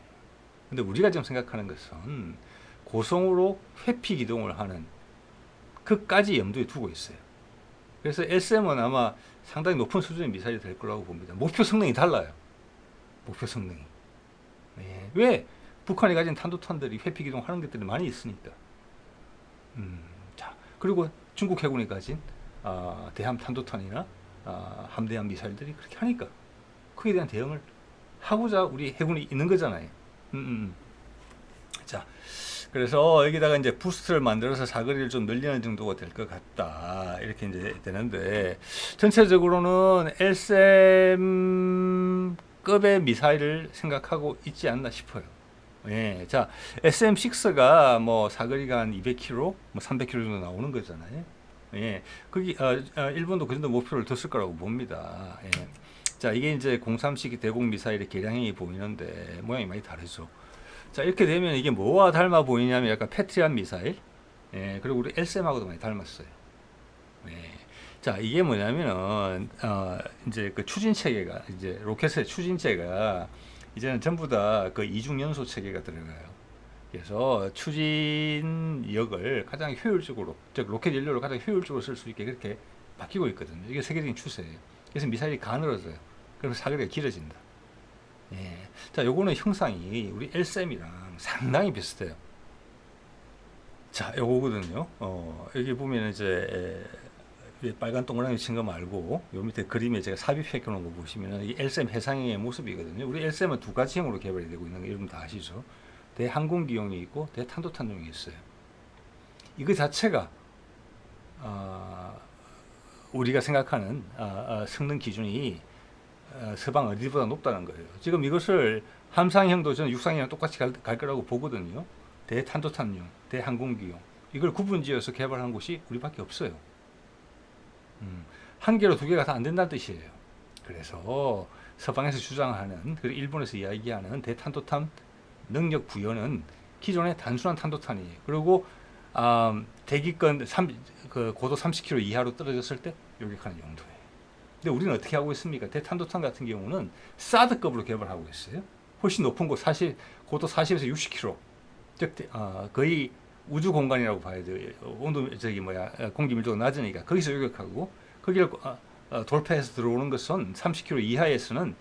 근데 우리가 지금 생각하는 것은 고속으로 회피 기동을 하는 그까지 염두에 두고 있어요. 그래서 SM은 아마 상당히 높은 수준의 미사일이 될 거라고 봅니다. 목표 성능이 달라요. 목표 성능이. 예. 왜? 북한이 가진 탄도탄들이 회피 기동하는 것들이 많이 있으니까. 자, 그리고 중국 해군이 가진 대함 탄도탄이나 함대함 미사일들이 그렇게 하니까 그에 대한 대응을 하고자 우리 해군이 있는 거잖아요. 자, 그래서 여기다가 이제 부스트를 만들어서 사거리를 좀 늘리는 정도가 될 것 같다. 이렇게 이제 되는데, 전체적으로는 LSM급의 미사일을 생각하고 있지 않나 싶어요. 예. 자, SM6가 뭐 사거리가 한 200km, 뭐 300km 정도 나오는 거잖아요. 예. 거기, 일본도 그 정도 목표를 뒀을 거라고 봅니다. 예. 자, 이게 이제 03식 대공 미사일의 개량형이 보이는데, 모양이 많이 다르죠. 자, 이렇게 되면 이게 뭐와 닮아 보이냐면 약간 패트리안 미사일, 예, 그리고 우리 LSM하고도 많이 닮았어요. 예. 자, 이게 뭐냐면은 이제 그 추진 체계가 이제 로켓의 추진체가 이제는 전부 다 그 이중 연소 체계가 들어가요. 그래서 추진력을 가장 효율적으로, 즉 로켓 연료를 가장 효율적으로 쓸 수 있게 그렇게 바뀌고 있거든요. 이게 세계적인 추세예요. 그래서 미사일이 가늘어져요. 그래서 사거리가 길어진다. 예. 자, 요거는 형상이 우리 LSM이랑 상당히 비슷해요. 자, 요거거든요. 여기 보면 이제 빨간 동그라미 친 거 말고 요 밑에 그림에 제가 삽입해 놓은 거 보시면은 이 LSM 해상형의 모습이거든요. 우리 LSM은 두 가지 형으로 개발이 되고 있는 거 여러분 다 아시죠? 대항공기용이 있고 대탄도탄용이 있어요. 이거 자체가 우리가 생각하는 성능 기준이 서방 어디보다 높다는 거예요. 지금 이것을 함상형도 저는 육상형이랑 똑같이 갈 거라고 보거든요. 대탄도탄용, 대항공기용 이걸 구분지어서 개발한 곳이 우리밖에 없어요. 한 개로 두 개가 다 안 된다는 뜻이에요. 그래서 서방에서 주장하는 그리고 일본에서 이야기하는 대탄도탄 능력 부여는 기존의 단순한 탄도탄이에요. 그리고 대기권 고도 30km 이하로 떨어졌을 때 요격하는 용도예요. 근데 우리는 어떻게 하고 있습니까? 대탄도탄 같은 경우는 사드급으로 개발하고 있어요. 훨씬 높은 곳 고도 40에서 60km, 즉 거의 우주 공간이라고 봐야 돼요. 온도 공기 밀도가 낮으니까 거기서 요격하고 거기를 돌파해서 들어오는 것은 30km 이하에서는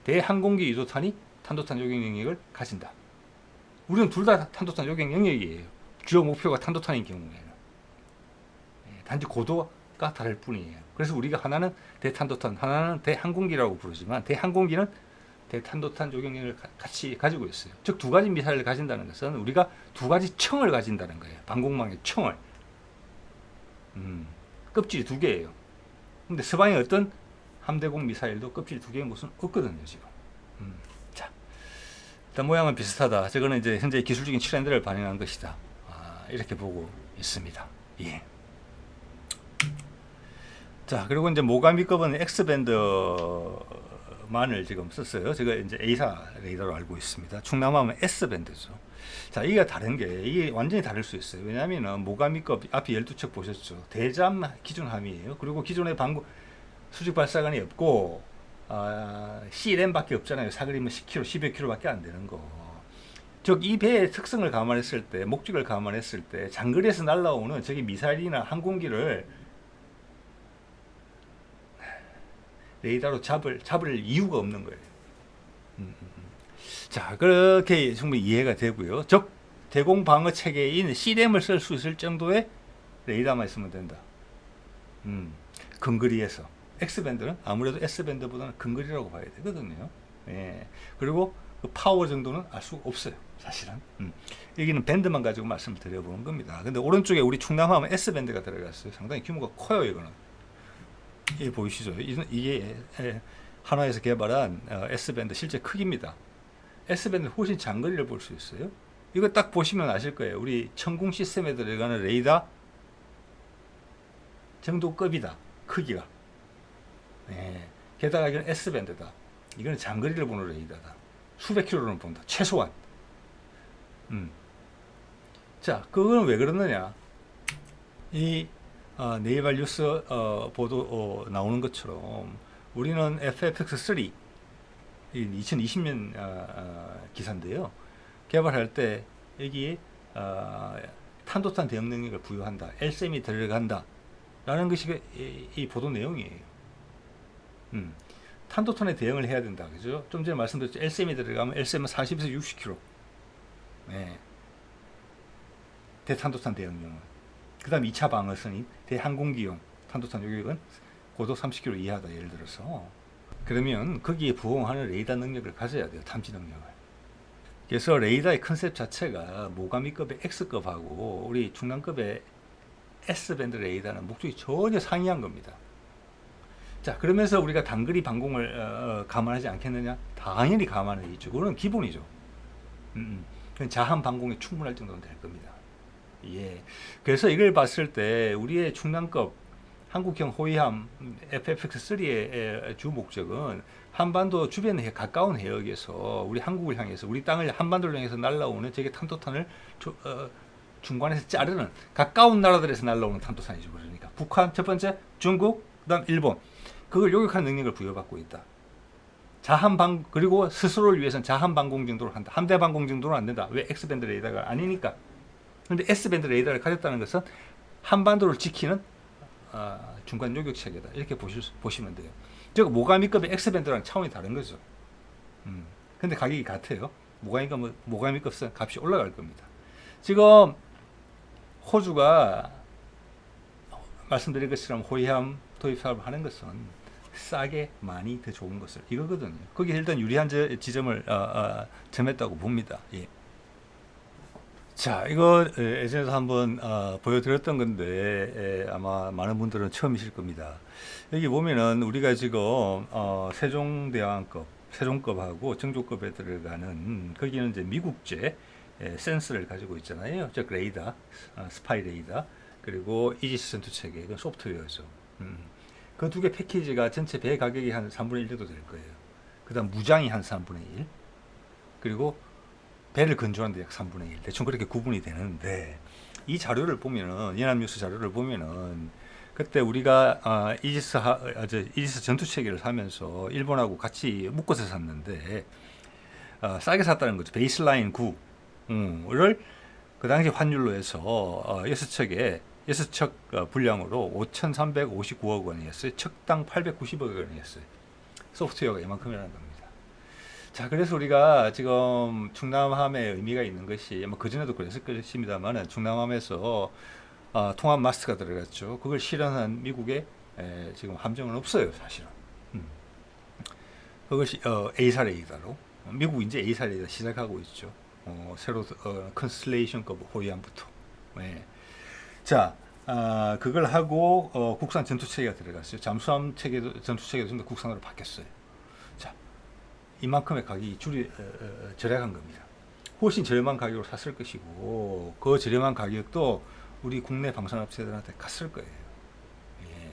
대항공기 유도탄이 탄도탄 요격 영역을 가진다. 우리는 둘 다 탄도탄 요격 영역이에요. 주요 목표가 탄도탄인 경우에는 단지 고도가 다를 뿐이에요. 그래서 우리가 하나는 대탄도탄, 하나는 대항공기라고 부르지만 대항공기는 대탄도탄 요격력을 같이 가지고 있어요. 즉 두 가지 미사일을 가진다는 것은 우리가 두 가지 청을 가진다는 거예요. 방공망의 청을. 껍질이 두 개예요. 근데 서방의 어떤 함대공 미사일도 껍질 두 개의 것은 없거든요, 지금. 자, 일단 모양은 비슷하다. 저거는 이제 현재 기술적인 트렌드를 반영한 것이다. 이렇게 보고 있습니다. 예. 자, 그리고 이제 모가미급은 X밴드만을 지금 썼어요. 제가 이제 A사 레이더로 알고 있습니다. 충남함은 S밴드죠. 자, 이게 다른 게, 이게 완전히 다를 수 있어요. 왜냐하면 모가미급 앞에 12척 보셨죠. 대잠 기존 함이에요. 그리고 기존의 수직 발사관이 없고, CLM밖에 없잖아요. 사거리면 10km, 10여 km밖에 안 되는 거. 즉, 이 배의 특성을 감안했을 때, 목적을 감안했을 때, 장거리에서 날아오는 저기 미사일이나 항공기를 레이더로 잡을 이유가 없는 거예요. 자, 그렇게 충분히 이해가 되고요. 즉, 대공 방어 체계인 CDM을 쓸 수 있을 정도의 레이더만 있으면 된다. 근거리에서. X밴드는 아무래도 S밴드보다는 근거리라고 봐야 되거든요. 예. 그리고 그 파워 정도는 알 수가 없어요. 사실은. 여기는 밴드만 가지고 말씀을 드려보는 겁니다. 근데 오른쪽에 우리 충남함은 S밴드가 들어갔어요. 상당히 규모가 커요, 이거는. 이 보이시죠? 이게 한화에서 개발한 S밴드 실제 크기입니다. S밴드 훨씬 장거리를 볼 수 있어요. 이거 딱 보시면 아실 거예요. 우리 천궁 시스템에 들어가는 레이더 정도급이다. 크기가. 네. 게다가 이건 S밴드다. 이거는 장거리를 보는 레이더다. 수백 킬로는 본다. 최소한. 자, 그건 왜 그러느냐? 이 네이버 뉴스 보도 나오는 것처럼 우리는 FFX3 2020년 기사인데요. 개발할 때 여기에 탄도탄 대응 능력을 부여한다. LSM이 들어간다. 라는 것이 이 보도 내용이에요. 탄도탄에 대응을 해야 된다. 그죠? 좀 전에 말씀드렸죠. LSM이 들어가면 LSM은 40에서 60km. 네. 대탄도탄 대응용은. 그 다음 2차 방어선인 대항공기용 탄도탄 요격은 고도 30km 이하다. 예를 들어서. 그러면 거기에 부응하는 레이더 능력을 가져야 돼요. 탐지 능력을. 그래서 레이더의 컨셉 자체가 모가미급의 X급하고 우리 중량급의 S밴드 레이더는 목적이 전혀 상이한 겁니다. 자, 그러면서 우리가 단거리 방공을 감안하지 않겠느냐? 당연히 감안을 있죠. 그건 기본이죠. 자한 방공이 충분할 정도는 될 겁니다. 예. 그래서 이걸 봤을 때 우리의 충남급 한국형 호위함 FFX3의 주 목적은 한반도 주변에 가까운 해역에서 우리 한국을 향해서 우리 땅을 한반도를 향해서 날아오는 저게 탄도탄을 중간에서 자르는 가까운 나라들에서 날아오는 탄도탄이죠. 그러니까 북한 첫 번째, 중국, 그다음 일본 그걸 요격하는 능력을 부여받고 있다. 그리고 스스로를 위해서는 자한 방공 정도로 한다. 함대 방공 정도는 안 된다. 왜? X밴드 레이더가 아니니까. 그런데 S밴드 레이더를 가졌다는 것은 한반도를 지키는 중간 요격 체계다. 이렇게 보시면 돼요. 즉 모가미급의 X밴드랑 차원이 다른 거죠. 근데 가격이 같아요. 모가미급 값이 올라갈 겁니다. 지금 호주가 말씀드린 것처럼 호위함 도입 사업을 하는 것은 싸게 많이 더 좋은 것을 이거거든요. 거기에 일단 유리한 지점을 점했다고 봅니다. 예. 자, 이거 예전에도 한번 보여드렸던 건데 아마 많은 분들은 처음이실 겁니다. 여기 보면은 우리가 지금 세종급하고 정조급에 들어가는 거기는 이제 미국제 센서를 가지고 있잖아요. 즉 레이더, 스파이 레이더, 그리고 이지스 전투체계, 이건 소프트웨어죠. 그 두 개 패키지가 전체 배 가격이 한 3분의 1 정도 될 거예요. 그 다음 무장이 한 3분의 1, 그리고 배를 건조하는데 약 3분의 1, 대충 그렇게 구분이 되는데, 이 자료를 보면은, 연합뉴스 자료를 보면은, 그때 우리가 이지스 전투체계를 사면서 일본하고 같이 묶어서 샀는데 싸게 샀다는 거죠. 베이스라인 9를 그 당시 환율로 해서 6척 분량으로 5,359억 원이었어요. 척당 890억 원이었어요. 소프트웨어가 이만큼이라는 겁니다. 자, 그래서 우리가 지금 충남함의 의미가 있는 것이, 그전에도 그랬을 것입니다만, 충남함에서 통합 마스트가 들어갔죠. 그걸 실현한 미국의 지금 함정은 없어요, 사실은. 그것이 A사 레이더로, 미국 이제 A사 레이더 시작하고 있죠. 새로 컨스텔레이션급 호위함부터. 네. 자, 그걸 하고 국산 전투체계가 들어갔어요. 잠수함 전투체계도 좀 더 국산으로 바뀌었어요. 자, 이만큼의 가격이 절약한 겁니다. 훨씬 저렴한 가격으로 샀을 것이고, 그 저렴한 가격도 우리 국내 방산업체들한테 갔을 거예요. 예.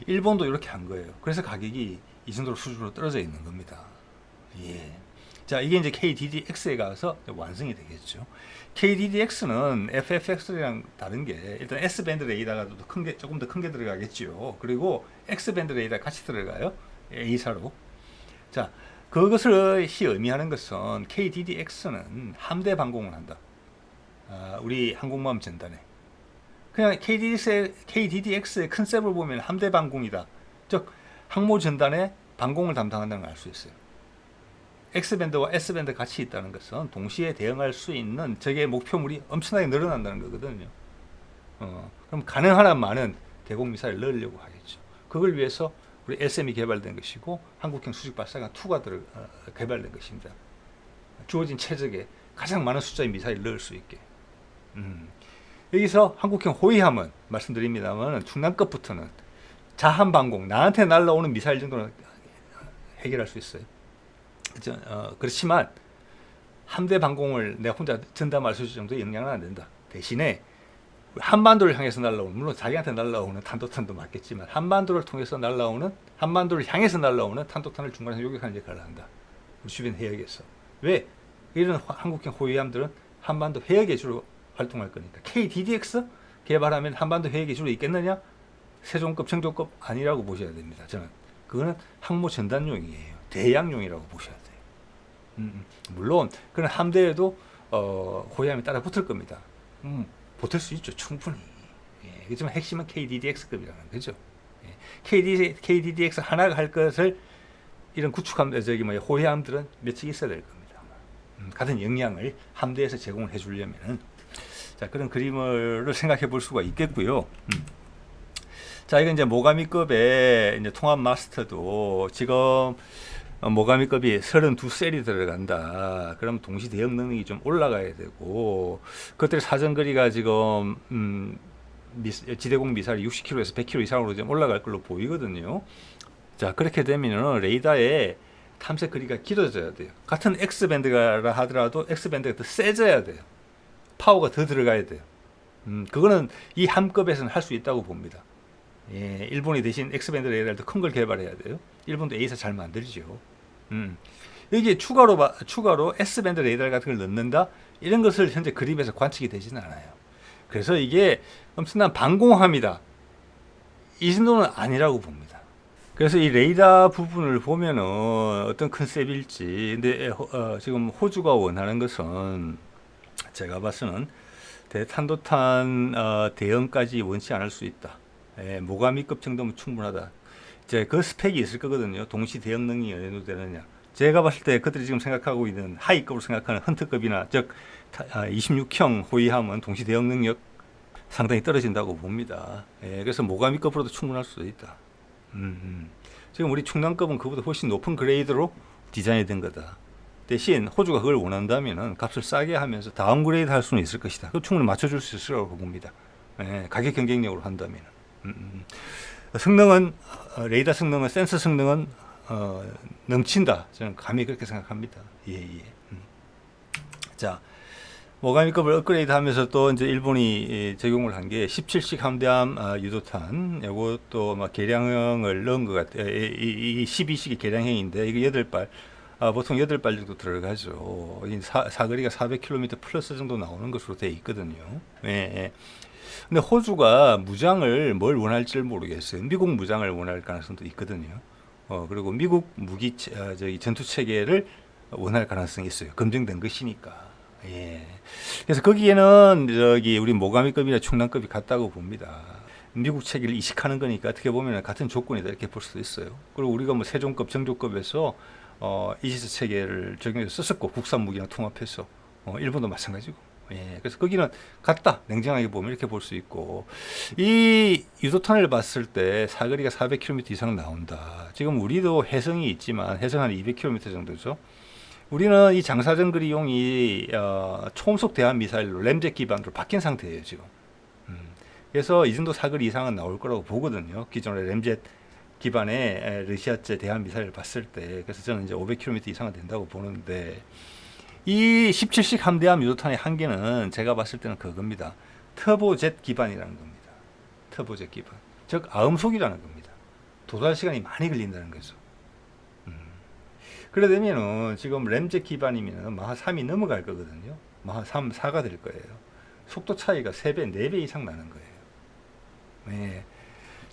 일본도 이렇게 한 거예요. 그래서 가격이 이 정도로 수준으로 떨어져 있는 겁니다. 예. 자, 이게 이제 KDDX에 가서 완성이 되겠죠. KDDX는 FFX랑 다른 게, 일단 S밴드 레이더가 조금 더 큰 게 들어가겠죠. 그리고 X밴드 레이더 같이 들어가요. A사로. 자, 그것을 의미하는 것은 KDDX는 함대 방공을 한다. 우리 항공모함 전단에. 그냥 KDDX의 컨셉을 보면 함대 방공이다. 즉, 항모 전단에 방공을 담당한다는 걸 알 수 있어요. X밴드와 S밴드 같이 있다는 것은 동시에 대응할 수 있는 적의 목표물이 엄청나게 늘어난다는 거거든요. 그럼 가능한 한 많은 대공 미사일을 넣으려고 하겠죠. 그걸 위해서 우리 SM이 개발된 것이고, 한국형 수직발사관 2가 개발된 것입니다. 주어진 최적의 가장 많은 숫자의 미사일을 넣을 수 있게. 여기서 한국형 호위함은 말씀드립니다만, 충남급부터는 자한 방공, 나한테 날라오는 미사일 정도는 해결할 수 있어요. 그렇지만 함대 방공을 내가 혼자 전담할 수 있을 정도의 역량은 안 된다. 대신에 한반도를 향해서 날라오는, 물론 자기한테 날라오는 탄도탄도 맞겠지만, 한반도를 향해서 날라오는 탄도탄을 중간에서 요격하는 역할을 한다. 우리 주변 해역에서. 왜? 이런 한국형 호위함들은 한반도 해역에 주로 활동할 거니까. KDDX 개발하면 한반도 해역에 주로 있겠느냐? 세종급, 정조급 아니라고 보셔야 됩니다. 저는 그거는 항모 전단용이에요. 대양용이라고 보셔야 돼요. 물론 그런 함대에도 호위함이 따라 붙을 겁니다. 붙을 수 있죠, 충분히. 예, 그렇지만 핵심은 KDDX급이라는 거죠. 예, KDDX 하나가 할 것을 이런 호위함들은 몇 척 있어야 될 겁니다. 같은 역량을 함대에서 제공을 해주려면은, 자, 그런 그림을 생각해 볼 수가 있겠고요. 자, 이건 이제 모가미급의 이제 통합 마스터도 지금 모가미급이 32셀이 들어간다. 그럼 동시 대응 능력이 좀 올라가야 되고, 그것들의 사정거리가 지금 지대공 미사일이 60km에서 100km 이상으로 좀 올라갈 걸로 보이거든요. 자, 그렇게 되면 레이더의 탐색 거리가 길어져야 돼요. 같은 X밴드가 하더라도 X밴드가 더 세져야 돼요. 파워가 더 들어가야 돼요. 그거는 이 함급에서는 할 수 있다고 봅니다. 예, 일본이 대신 X밴드 레이더를 더 큰 걸 개발해야 돼요. 일본도 A사 잘 만들죠. 여기에 추가로 S밴드 레이더 같은 걸 넣는다? 이런 것을 현재 그림에서 관측이 되지는 않아요. 그래서 이게 엄청난 방공함이다. 이 정도는 아니라고 봅니다. 그래서 이 레이더 부분을 보면은 어떤 컨셉일지, 근데 지금 호주가 원하는 것은 제가 봐서는 대탄도탄 대응까지 원치 않을 수 있다. 모가미급 정도면 충분하다. 이제 그 스펙이 있을 거거든요. 동시 대응 능력이 어느 정도 되느냐. 제가 봤을 때 그들이 지금 생각하고 있는 하위급으로 생각하는 헌트급이나 즉 26형 호위함은 동시 대응 능력 상당히 떨어진다고 봅니다. 예, 그래서 모가미급으로도 충분할 수도 있다. 지금 우리 충남급은 그보다 훨씬 높은 그레이드로 디자인이 된 거다. 대신 호주가 그걸 원한다면은 값을 싸게 하면서 다운그레이드 할 수는 있을 것이다. 그 충분히 맞춰줄 수 있을 거라고 봅니다. 예, 가격 경쟁력으로 한다면. 성능은 레이더 성능은 센서 성능은 넘친다. 저는 감히 그렇게 생각합니다. 예. 자, 모가미급을 업그레이드하면서 또 이제 일본이 적용을 한 게 17식 함대함 유도탄, 이것도 막 개량형을 넣은 것 같아요. 이 12식이 개량형인데 이게 8발. 보통 8발 정도 들어가죠. 사거리가 400km 플러스 정도 나오는 것으로 되어 있거든요. 예. 근데 호주가 무장을 뭘 원할지를 모르겠어요. 미국 무장을 원할 가능성도 있거든요. 그리고 미국 무기 전투 체계를 원할 가능성이 있어요. 검증된 것이니까. 예. 그래서 거기에는 우리 모가미급이나 충남급이 같다고 봅니다. 미국 체계를 이식하는 거니까 어떻게 보면 같은 조건이다 이렇게 볼 수도 있어요. 그리고 우리가 뭐 세종급, 정조급에서 이지스 체계를 적용해서 썼었고 국산 무기랑 통합해서 일본도 마찬가지고. 예, 그래서 거기는 같다. 냉정하게 보면 이렇게 볼 수 있고, 이 유도탄을 봤을 때 사거리가 400km 이상 나온다. 지금 우리도 해성이 있지만 해성 한 200km 정도죠. 우리는 이 장사정거리용이 초음속 대한 미사일로 램젯 기반으로 바뀐 상태예요 지금. 그래서 이 정도 사거리 이상은 나올 거라고 보거든요. 기존의 램젯 기반의 러시아제 대한 미사일을 봤을 때. 그래서 저는 이제 500km 이상은 된다고 보는데, 이 17식 함대함 유도탄의 한계는 제가 봤을 때는 그겁니다. 터보젯 기반이라는 겁니다. 터보젯 기반. 즉 아음속이라는 겁니다. 도달 시간이 많이 걸린다는 거죠. 그래 되면은 지금 램젯 기반이면 마하 3이 넘어갈 거거든요. 마하 3, 4가 될 거예요. 속도 차이가 3배, 4배 이상 나는 거예요. 네.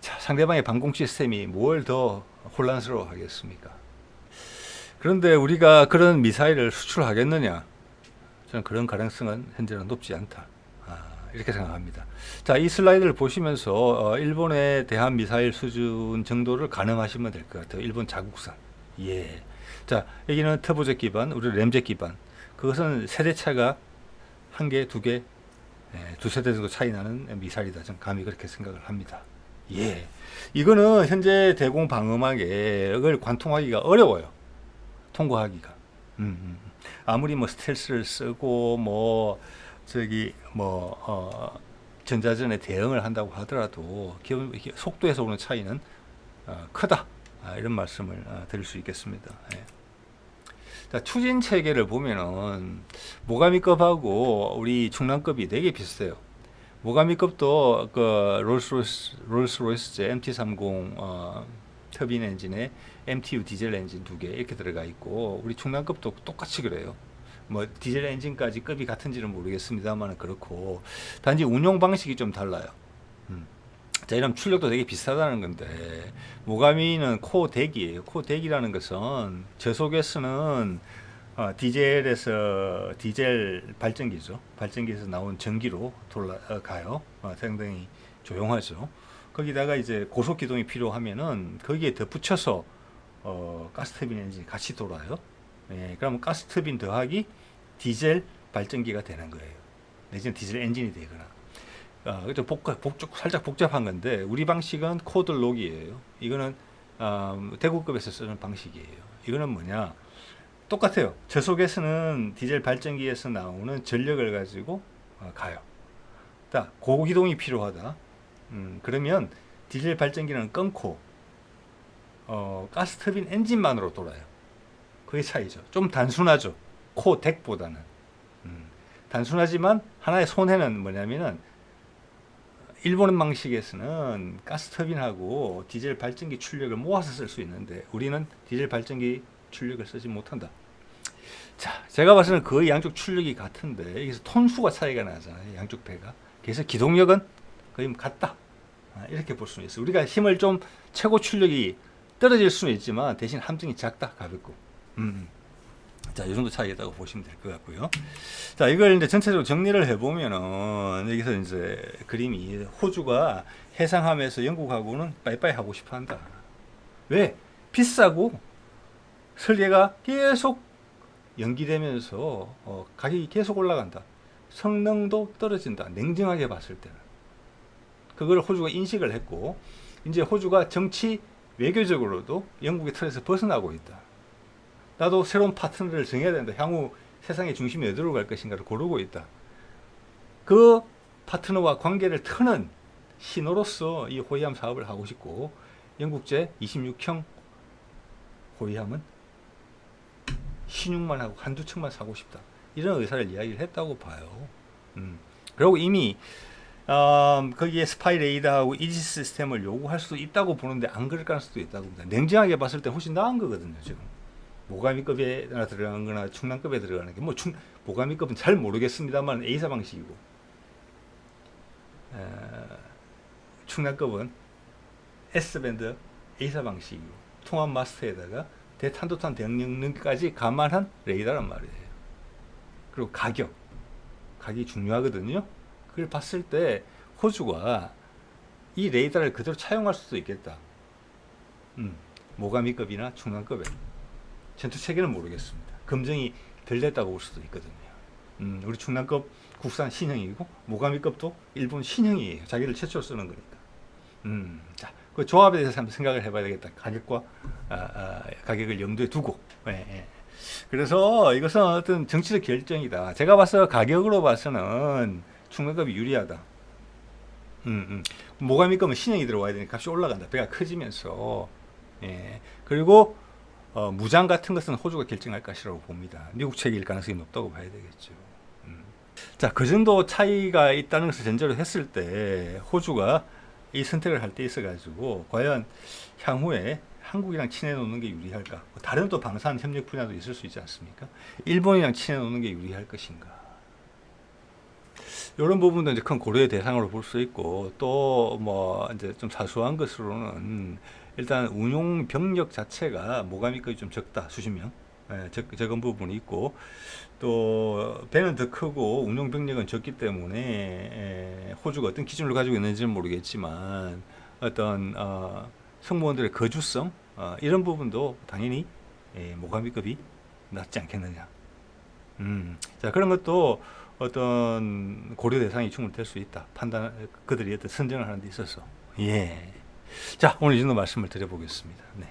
자, 상대방의 방공 시스템이 뭘 더 혼란스러워 하겠습니까? 그런데 우리가 그런 미사일을 수출하겠느냐? 저는 그런 가능성은 현재는 높지 않다. 이렇게 생각합니다. 자, 이 슬라이드를 보시면서 일본에 대한 미사일 수준 정도를 가늠하시면 될 것 같아요. 일본 자국산. 예. 자, 여기는 터보젯 기반, 우리 램젯 기반. 그것은 세대차가 한 개, 두 개, 두세 대 정도 차이 나는 미사일이다. 저는 감히 그렇게 생각을 합니다. 예. 이거는 현재 대공 방어막에 이걸 관통하기가 어려워요. 통과하기가. 아무리 뭐 스텔스를 쓰고 전자전에 대응을 한다고 하더라도 기본 속도에서 오는 차이는 크다. 이런 말씀을 드릴 수 있겠습니다. 예. 자, 추진 체계를 보면은 모가미급하고 우리 충남급이 되게 비슷해요. 모가미급도 그 롤스로이스제 MT30 터빈 엔진에 MTU 디젤 엔진 2개 이렇게 들어가 있고, 우리 충남급도 똑같이 그래요. 뭐 디젤 엔진까지 급이 같은지는 모르겠습니다만 그렇고, 단지 운용 방식이 좀 달라요. 자, 이런 출력도 되게 비슷하다는 건데, 모가미는 코덱이에요. 코덱이라는 것은 저속에서는 디젤 발전기죠. 발전기에서 나온 전기로 돌아가요. 상당히 조용하죠. 거기다가 이제 고속 기동이 필요하면은 거기에 더 붙여서 가스터빈 엔진이 같이 돌아요. 예, 그러면 가스터빈 더하기 디젤 발전기가 되는 거예요. 내지는 디젤 엔진이 되거나. 살짝 복잡한 건데, 우리 방식은 코드록이에요. 이거는 대구급에서 쓰는 방식이에요. 이거는 뭐냐? 똑같아요. 저속에서는 디젤 발전기에서 나오는 전력을 가지고 가요. 고기동이 필요하다. 그러면 디젤 발전기는 끊고 가스터빈 엔진만으로 돌아요. 그게 차이죠. 좀 단순하죠. 코덱보다는. 단순하지만 하나의 손해는 뭐냐면은, 일본 방식에서는 가스터빈하고 디젤 발전기 출력을 모아서 쓸 수 있는데 우리는 디젤 발전기 출력을 쓰지 못한다. 자, 제가 봐서는 거의 양쪽 출력이 같은데 여기서 톤수가 차이가 나잖아요. 양쪽 배가. 그래서 기동력은 거의 같다. 이렇게 볼 수는 있어요. 우리가 힘을 좀 최고 출력이 떨어질 수는 있지만 대신 함정이 작다, 가볍고. 자, 이 정도 차이가 있다고 보시면 될 것 같고요. 자, 이걸 이제 전체적으로 정리를 해보면은, 여기서 이제 그림이 호주가 해상함에서 영국하고는 빠이빠이 하고 싶어 한다. 왜? 비싸고 설계가 계속 연기되면서 가격이 계속 올라간다. 성능도 떨어진다. 냉정하게 봤을 때는. 그걸 호주가 인식을 했고 이제 호주가 정치 외교적으로도 영국의 틀에서 벗어나고 있다. 나도 새로운 파트너를 정해야 된다. 향후 세상의 중심이 어디로 갈 것인가를 고르고 있다. 그 파트너와 관계를 트는 신호로서 이 호위함 사업을 하고 싶고 영국제 26형 호위함은 신용만 하고 한두 척만 사고 싶다. 이런 의사를 이야기를 했다고 봐요. 그리고 이미 거기에 스파이 레이더하고 이지스 시스템을 요구할 수도 있다고 보는데 안 그럴 가능성도 있다고 봅니다. 냉정하게 봤을 때 훨씬 나은 거거든요. 지금 모가미급에 들어가는 거나 충남급에 들어가는 게 뭐 모가미급은 잘 모르겠습니다만 A사 방식이고 충남급은 S밴드 A사 방식이고 통합 마스터에다가 대탄도탄 대응능까지 감안한 레이더란 말이에요. 그리고 가격이 중요하거든요. 그걸 봤을 때 호주가 이 레이더를 그대로 차용할 수도 있겠다. 모가미급이나 충남급에 전투 체계는 모르겠습니다. 검증이 덜 됐다고 볼 수도 있거든요. 우리 충남급 국산 신형이고 모가미급도 일본 신형이에요. 자기를 최초로 쓰는 거니까. 자, 그 조합에 대해서 한번 생각을 해봐야 되겠다. 가격과 가격을 염두에 두고. 그래서 이것은 어떤 정치적 결정이다. 제가 봐서 가격으로 봐서는 충남급이 유리하다. 모가미급은 신형이 들어와야 되니까 값이 올라간다. 배가 커지면서. 그리고 무장 같은 것은 호주가 결정할 것이라고 봅니다. 미국 책일 가능성이 높다고 봐야 되겠죠. 자, 그 정도 차이가 있다는 것을 전제로 했을 때 호주가 이 선택을 할 때 있어가지고 과연 향후에 한국이랑 친해 놓는 게 유리할까? 다른 또 방산 협력 분야도 있을 수 있지 않습니까? 일본이랑 친해 놓는 게 유리할 것인가? 이런 부분도 이제 큰 고려의 대상으로 볼 수 있고 또 뭐 이제 좀 사소한 것으로는 일단 운용 병력 자체가 모가미급이 좀 적다. 수십 명. 적은 부분이 있고 또 배는 더 크고 운용 병력은 적기 때문에 호주가 어떤 기준을 가지고 있는지는 모르겠지만 어떤 승무원들의 거주성 이런 부분도 당연히 모가미급이 낫지 않겠느냐. 자, 그런 것도 어떤 고려 대상이 충분히 될 수 있다. 그들이 어떤 선정을 하는 데 있어서. 자, 오늘 이 정도 말씀을 드려보겠습니다. 네.